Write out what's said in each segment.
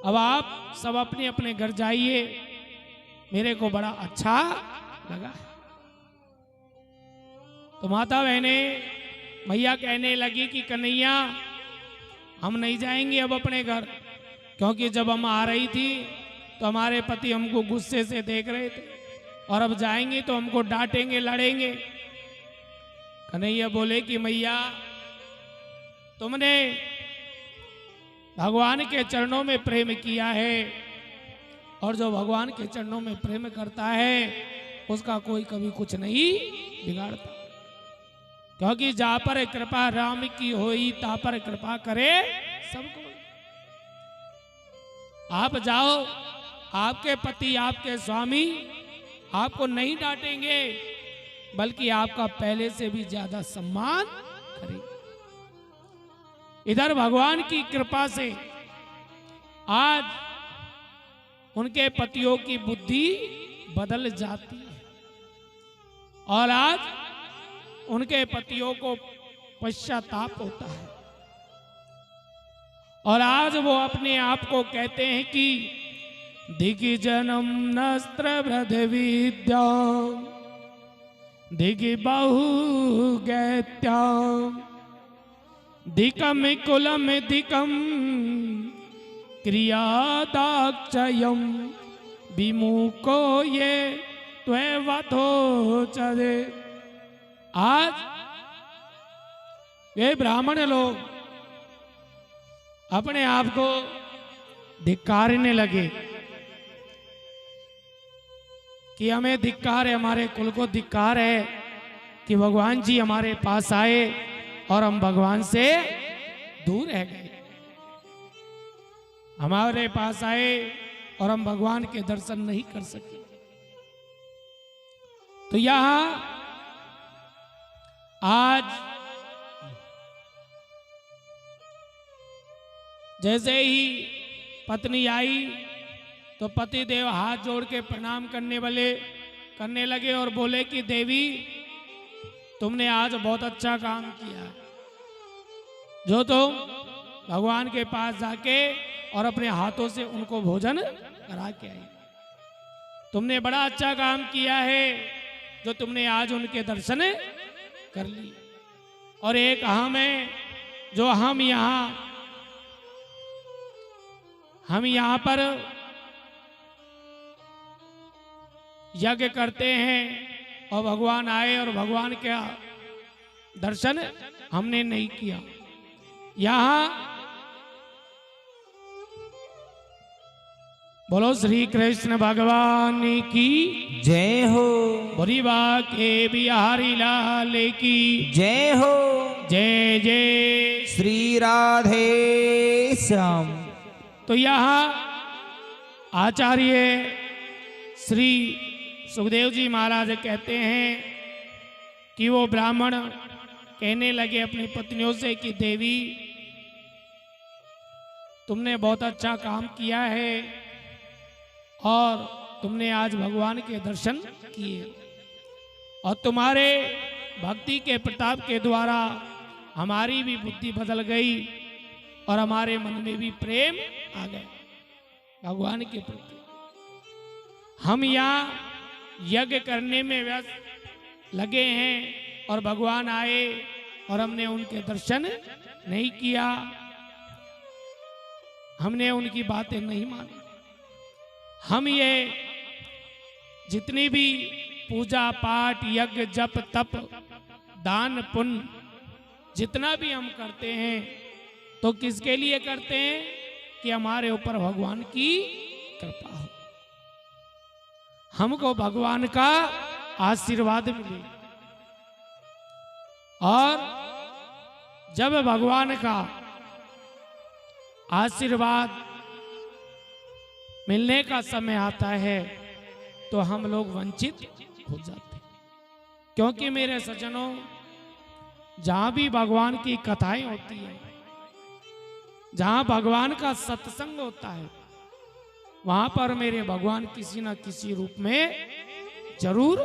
अब आप सब अपने अपने घर जाइए, मेरे को बड़ा अच्छा लगा। तो माता बहने मैया कहने लगी कि कन्हैया हम नहीं जाएंगे अब अपने घर, क्योंकि जब हम आ रही थी तो हमारे पति हमको गुस्से से देख रहे थे, और अब जाएंगे तो हमको डांटेंगे, लड़ेंगे। कन्हैया बोले कि मैया तुमने भगवान के चरणों में प्रेम किया है, और जो भगवान के चरणों में प्रेम करता है उसका कोई कभी कुछ नहीं बिगाड़ता, क्योंकि जहां पर कृपा राम की होई ता पर कृपा करे सबको। आप जाओ, आपके पति आपके स्वामी आपको नहीं डांटेंगे, बल्कि आपका पहले से भी ज्यादा सम्मान करेंगे। इधर भगवान की कृपा से आज उनके पतियों की बुद्धि बदल जाती है, और आज उनके पतियों को पश्चाताप होता है, और आज वो अपने आप को कहते हैं कि दिगि जन्म नस्त्र वृद्ध विद्या दिगि बहु गैत्याम दिकम कुलम दिकम क्रियादाक्षयम विमुखो ये त्ववधो चरे। आज ये ब्राह्मण लोग अपने आप को धिक्कारने लगे कि हमें धिक्कार है, हमारे कुल को धिक्कार है कि भगवान जी हमारे पास आए और हम भगवान से दूर रह गए। हमारे पास आए और हम भगवान के दर्शन नहीं कर सके। तो यहां आज जैसे ही पत्नी आई तो पति देव हाथ जोड़ के प्रणाम करने लगे और बोले कि देवी तुमने आज बहुत अच्छा काम किया, जो तुम भगवान के पास जाके और अपने हाथों से उनको भोजन करा के आई। तुमने बड़ा अच्छा काम किया है जो तुमने आज उनके दर्शन कर ली। और एक हम है जो हम यहाँ पर यज्ञ करते हैं और भगवान आए और भगवान का दर्शन हमने नहीं किया। यहाँ बोलो श्री कृष्ण भगवान की जय हो। बोरीबा के बिहारी लाल की जय हो। जय जय श्री राधे श्याम। तो यहाँ आचार्य श्री सुखदेव जी महाराज कहते हैं कि वो ब्राह्मण कहने लगे अपनी पत्नियों से कि देवी तुमने बहुत अच्छा काम किया है और तुमने आज भगवान के दर्शन किए, और तुम्हारे भक्ति के प्रताप के द्वारा हमारी भी बुद्धि बदल गई और हमारे मन में भी प्रेम आ गया भगवान के प्रति। हम यहाँ यज्ञ करने में व्यस्त लगे हैं और भगवान आए और हमने उनके दर्शन नहीं किया, हमने उनकी बातें नहीं मानी। हम ये जितनी भी पूजा पाठ यज्ञ जप तप दान पुण्य जितना भी हम करते हैं तो किसके लिए करते हैं कि हमारे ऊपर भगवान की कृपा हो, हमको भगवान का आशीर्वाद मिले। और जब भगवान का आशीर्वाद मिलने का समय आता है तो हम लोग वंचित हो जाते हैं। क्योंकि मेरे सज्जनों, जहां भी भगवान की कथाएं होती है, जहां भगवान का सत्संग होता है, वहां पर मेरे भगवान किसी न किसी रूप में जरूर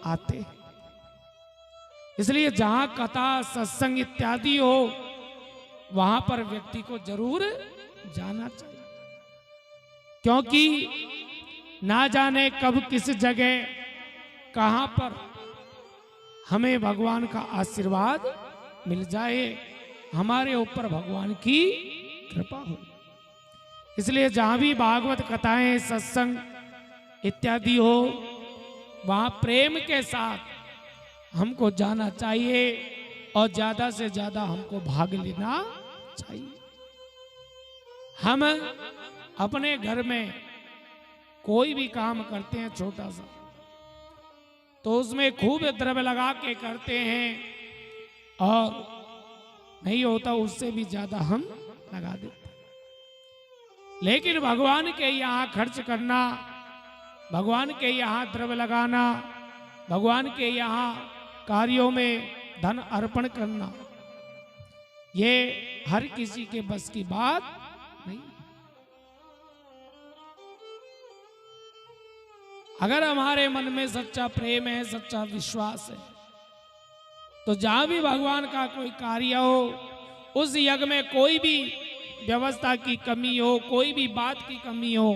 आते हैं। इसलिए जहां कथा सत्संग इत्यादि हो वहां पर व्यक्ति को जरूर जाना चाहिए। क्योंकि ना जाने कब किस जगह कहां पर हमें भगवान का आशीर्वाद मिल जाए, हमारे ऊपर भगवान की कृपा हो। इसलिए जहां भी भागवत कथाएं, सत्संग इत्यादि हो, वहां प्रेम के साथ हमको जाना चाहिए और ज्यादा से ज्यादा हमको भाग लेना चाहिए। हम अपने घर में कोई भी काम करते हैं छोटा सा, तो उसमें खूब द्रव्य लगा के करते हैं और नहीं होता उससे भी ज्यादा हम लगा देते हैं। लेकिन भगवान के यहाँ खर्च करना, भगवान के यहाँ द्रव्य लगाना, भगवान के यहाँ कार्यों में धन अर्पण करना, ये हर किसी के बस की बात नहीं। अगर हमारे मन में सच्चा प्रेम है, सच्चा विश्वास है, तो जहां भी भगवान का कोई कार्य हो, उस यज्ञ में कोई भी व्यवस्था की कमी हो, कोई भी बात की कमी हो,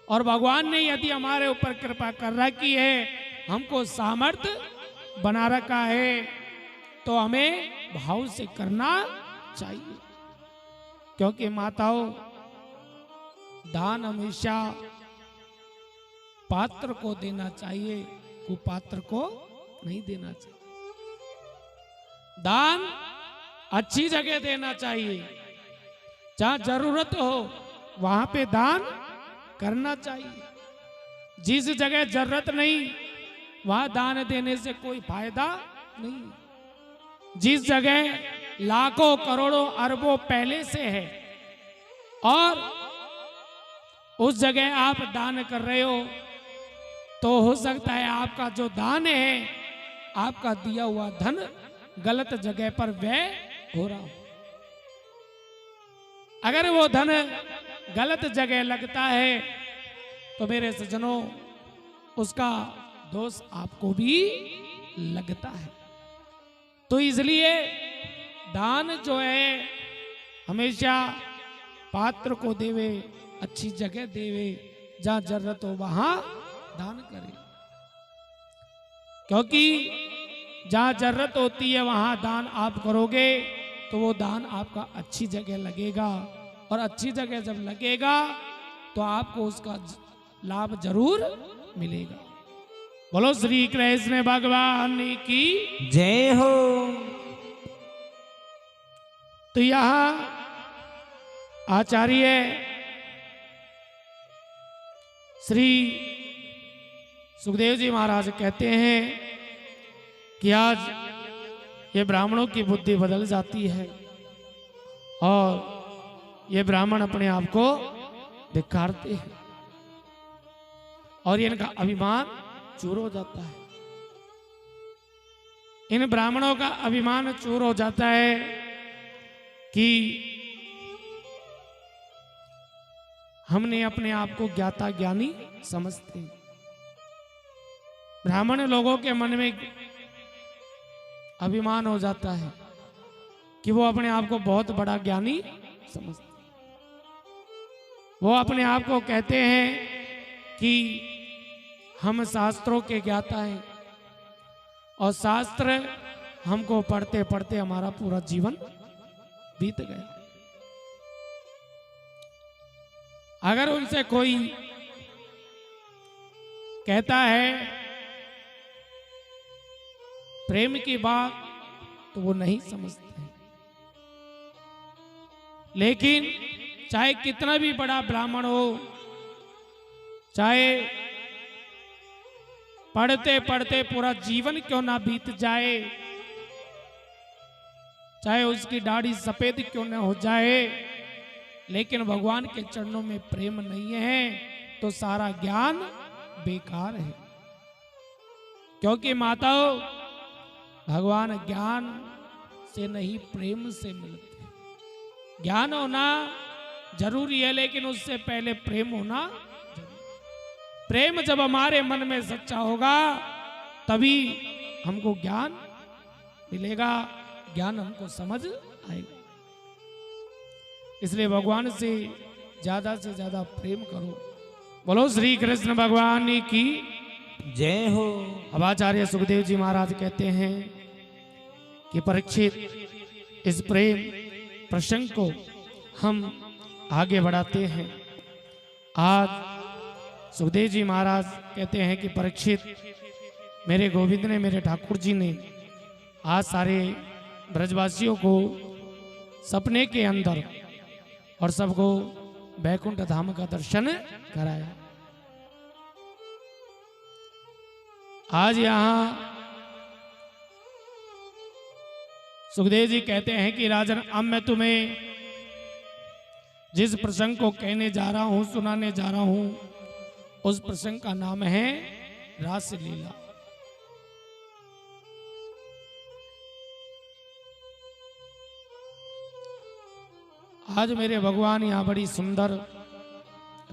और भगवान ने यदि हमारे ऊपर कृपा कर रखी है, हमको सामर्थ्य बना रखा है, तो हमें भाव से करना चाहिए। क्योंकि माताओं, दान हमेशा पात्र को देना चाहिए, कुपात्र को नहीं देना चाहिए। दान अच्छी जगह देना चाहिए, जहां जरूरत हो वहां पे दान करना चाहिए। जिस जगह जरूरत नहीं वहां दान देने से कोई फायदा नहीं। जिस जगह लाखों करोड़ों अरबों पहले से है और उस जगह आप दान कर रहे हो, तो हो सकता है आपका जो दान है, आपका दिया हुआ धन गलत जगह पर व्यय हो रहा हो। अगर वो धन गलत जगह लगता है तो मेरे सज्जनों, उसका दोष आपको भी लगता है। तो इसलिए दान जो है हमेशा पात्र को देवे, अच्छी जगह देवे, जहां जरूरत हो वहां दान करे। क्योंकि जहां जरूरत होती है वहां दान आप करोगे तो वो दान आपका अच्छी जगह लगेगा, और अच्छी जगह जब लगेगा तो आपको उसका लाभ जरूर मिलेगा। बोलो श्री कृष्ण भगवान की जय हो। तो यहां आचार्य श्री सुखदेव जी महाराज कहते हैं कि आज ये ब्राह्मणों की बुद्धि बदल जाती है और ये ब्राह्मण अपने आप को धिक्कारते हैं और इनका अभिमान चूर हो जाता है। इन ब्राह्मणों का अभिमान चूर हो जाता है कि हमने अपने आप को ज्ञाता ज्ञानी समझते हैं। ब्राह्मण लोगों के मन में अभिमान हो जाता है कि वो अपने आप को बहुत बड़ा ज्ञानी समझते हैं। वो अपने आप को कहते हैं कि हम शास्त्रों के ज्ञाता हैं और शास्त्र हमको पढ़ते पढ़ते हमारा पूरा जीवन बीत गया। अगर उनसे कोई कहता है प्रेम की बात तो वो नहीं समझते हैं। लेकिन चाहे कितना भी बड़ा ब्राह्मण हो, चाहे पढ़ते पढ़ते पूरा जीवन क्यों ना बीत जाए, चाहे उसकी दाढ़ी सफेद क्यों ना हो जाए, लेकिन भगवान के चरणों में प्रेम नहीं है तो सारा ज्ञान बेकार है। क्योंकि माताओं, भगवान ज्ञान से नहीं प्रेम से मिलते हैं। ज्ञान होना जरूरी है लेकिन उससे पहले प्रेम होना जरूरी। प्रेम जब हमारे मन में सच्चा होगा तभी हमको ज्ञान मिलेगा, ज्ञान हमको समझ आएगा। इसलिए भगवान से ज्यादा से ज्यादा प्रेम करो। बोलो श्री कृष्ण भगवान की जय हो। अब आचार्य सुखदेव जी महाराज कहते हैं कि परीक्षित, इस प्रेम प्रसंग को हम आगे बढ़ाते हैं। आज सुखदेव जी महाराज कहते हैं कि परीक्षित, मेरे गोविंद ने, मेरे ठाकुर जी ने आज सारे ब्रजवासियों को सपने के अंदर और सबको बैकुंठ धाम का दर्शन कराया। आज यहाँ सुखदेव जी कहते हैं कि राजन, अब मैं तुम्हें जिस प्रसंग को कहने जा रहा हूं, सुनाने जा रहा हूं, उस प्रसंग का नाम है रासलीला। आज मेरे भगवान यहाँ बड़ी सुंदर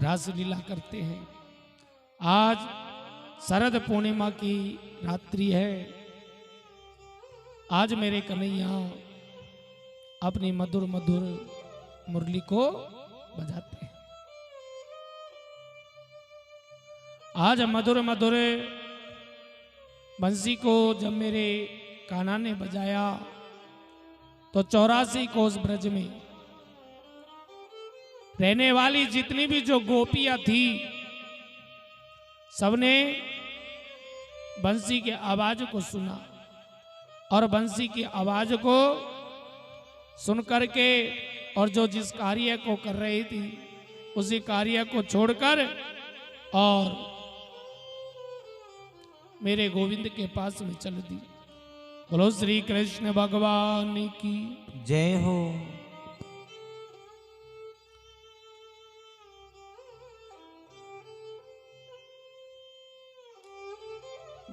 रासलीला करते हैं। आज शरद पूर्णिमा की रात्रि है। आज मेरे कन्हैया अपनी मधुर मधुर मुरली को बजाते हैं। आज मधुर मधुर बंसी को जब मेरे कान्हा ने बजाया तो 84 कोस ब्रज में रहने वाली जितनी भी जो गोपियां थी, सबने बंसी के आवाज को सुना और बंसी की आवाज को सुन करके और जो जिस कार्य को कर रही थी उसी कार्य को छोड़कर और मेरे गोविंद के पास में चल दी। बोलो श्री कृष्ण भगवान की जय हो।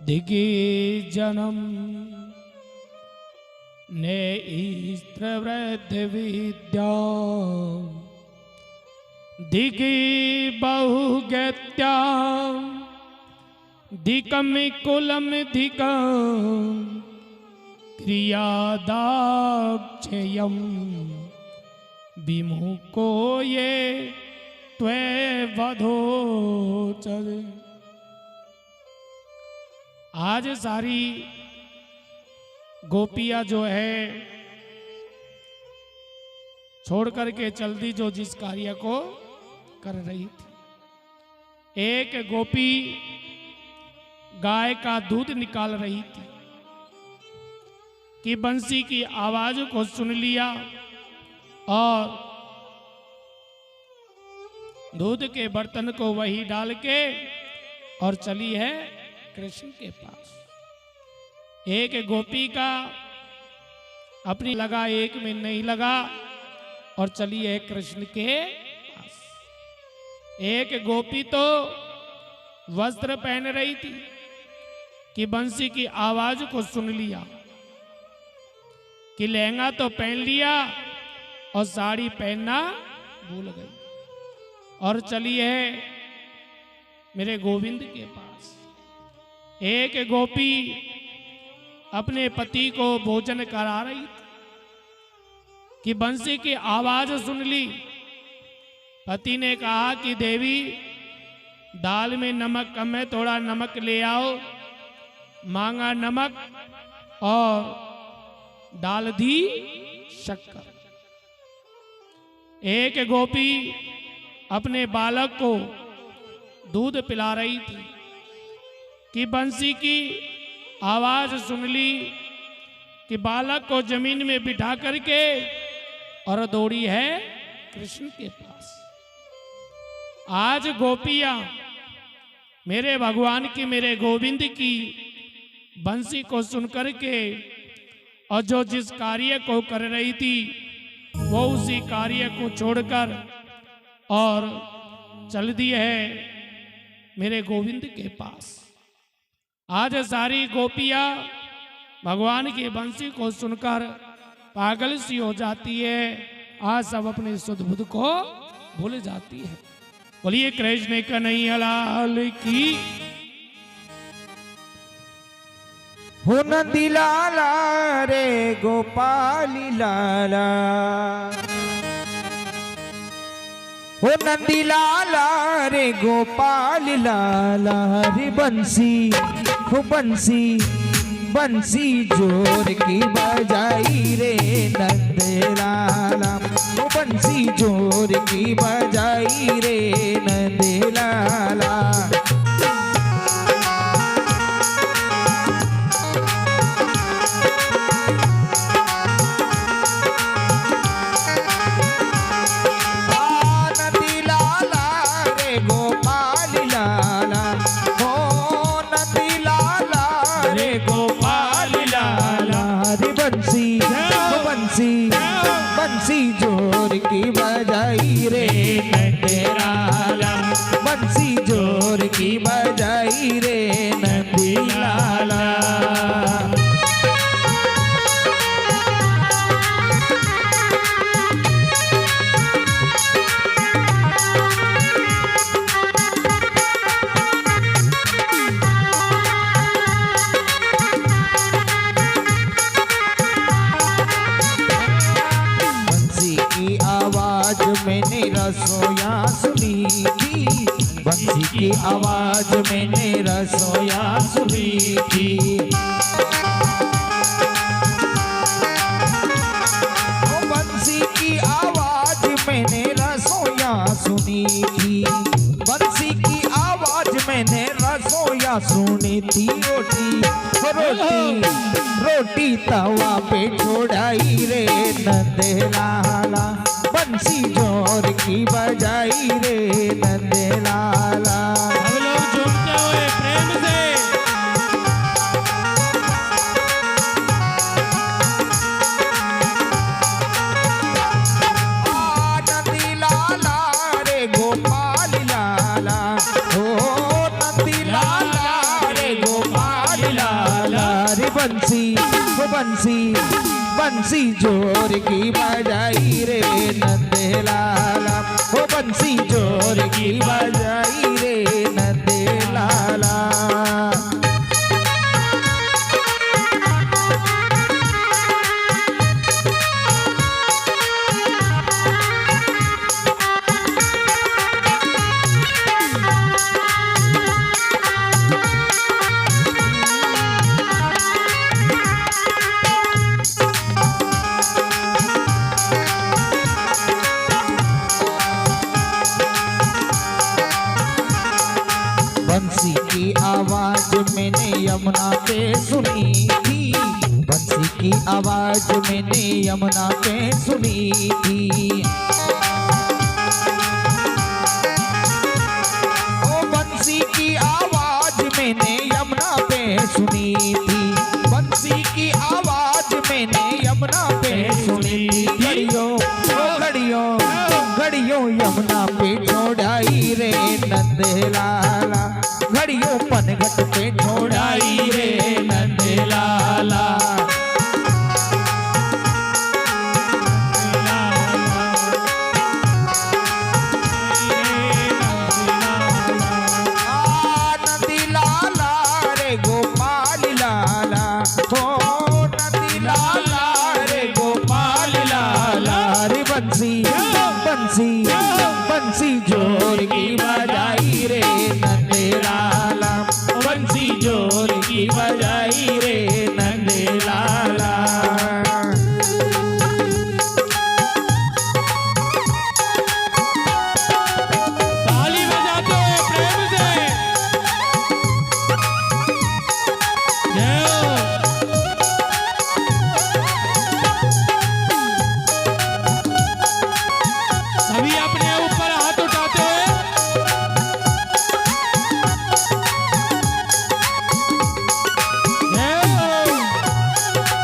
दिगे जन्म ने स्त्र वृद्ध विद्या दिगे बहुगत्या दिकम कुलम धिकम क्रियादाक्षयम विमुखो ये त्वे वधो चले। आज सारी गोपियां जो है छोड़ करके चल दी जो जिस कार्य को कर रही थी। एक गोपी गाय का दूध निकाल रही थी कि बंसी की आवाज को सुन लिया और दूध के बर्तन को वही डाल के और चली है कृष्ण के पास। एक गोपी का अपनी लगा, एक में नहीं लगा और चली है कृष्ण के पास। एक गोपी तो वस्त्र पहन रही थी कि बंसी की आवाज को सुन लिया कि लहंगा तो पहन लिया और साड़ी पहनना भूल गई और चली है मेरे गोविंद के पास। एक गोपी अपने पति को भोजन करा रही थी कि बंसी की आवाज सुन ली। पति ने कहा कि देवी, दाल में नमक कम है, थोड़ा नमक ले आओ। मांगा नमक और डाल दी शक्कर। एक गोपी अपने बालक को दूध पिला रही थी कि बंसी की आवाज सुन ली कि बालक को जमीन में बिठा करके और दौड़ी है कृष्ण के पास। आज गोपियां मेरे भगवान की, मेरे गोविंद की बंसी को सुन करके और जो जिस कार्य को कर रही थी वो उसी कार्य को छोड़कर और चल दी है मेरे गोविंद के पास। आज सारी गोपियां भगवान की बंसी को सुनकर पागल सी हो जाती है। आज सब अपने सुध बुध को भूल जाती है। बोलिए कृष्ण कन्हैया लाल की। हो नंदी लाला रे गोपाली लाला, हो नंदी लाला रे गोपाल लाला रे बंसी हो बंसी बंसी जोर की बजाई रे नंद लाला हो बंसी जोर की बजाई रे नंद लाला बंसी जोर की बजाई रे नंदलाला बंसी जोर की बजाई रे नंदलाला मैंने रसोया सुनी थी बंसी की आवाज मैंने रसोया सुनी थी ओ बंसी की आवाज मैंने रसोया सुनी थी बंसी की आवाज मैंने रसोया सुनी थी रोटी रोटी रोटी तवा पे छोड़ाई रे नंदलाला बंसी जोर की बजाई रे नंदलाला सब लोग झूमते हुए प्रेम से नंदलाला रे गोपाल लाला हो नंदलाला रे गोपाल लाला रे बंसी हो बंसी बंसी जोर की बजाई रे नंदलाला हो बंसी जोर की बजाई रे नंदलाला बंसी की आवाज मैंने यमुना पे सुनी थी बंसी की आवाज मैंने यमुना पे सुनी थी ओ बंसी की आवाज मैंने यमुना पे सुनी थी बंसी की आवाज मैंने यमुना पे सुनी थी घड़ियों घड़ियों यमुना पे छोड़ाई रे नंदलाला घड़ियों पनघट पे छोड़ाई रे नंदलाला नंदलाला रे गोपाल लाला हो नंदलाला रे गोपाल लाला रे बंसी बंसी बंसी जोर की बजाई रे नंदलाला बंसी जोर की बजाई रे नंदलाला ताली बजाते हुए प्रेम से जय हो। सभी अपने ऊपर हाथ उठाते हुए जय हो।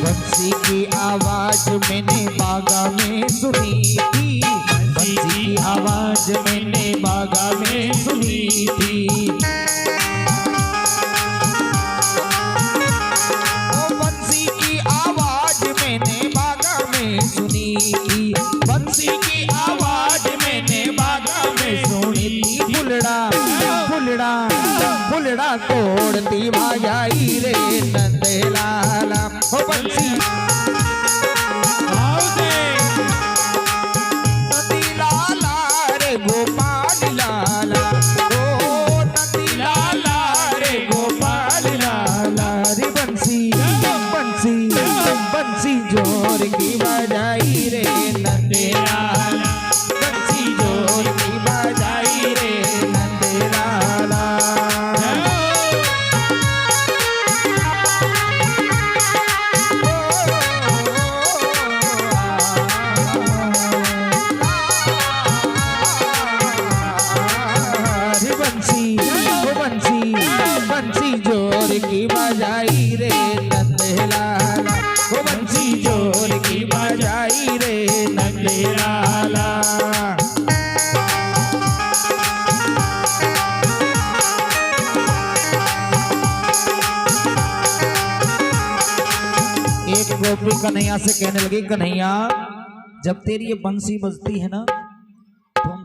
बंसी की आवाज मैंने बागा में सुनी थी बंसी की आवाज मैंने बागा में सुनी थी ओ बंसी की आवाज मैंने बागा में सुनी थी, बंसी की आवाज मैंने बागा में सुनी थी। फुलड़ा फुलड़ा फुलड़ा तोड़ती भाई रे नंदलाला, ओ बंसी नंदलाला रे गोपाल लाला, ओ नंदलाला रे गोपाल लाला रे बंसी बंसी बंसी जोर की बजाई रे नंदलाला, बंसी जोर की बजाई रे नंदलाला। बंसी जोर की बजाई रे नंदलाला, वो बंसी जोर की बजाई रे नंदलाला। एक गोपी कन्हैया से कहने लगी, कन्हैया जब तेरी ये बंसी बजती है ना तो हम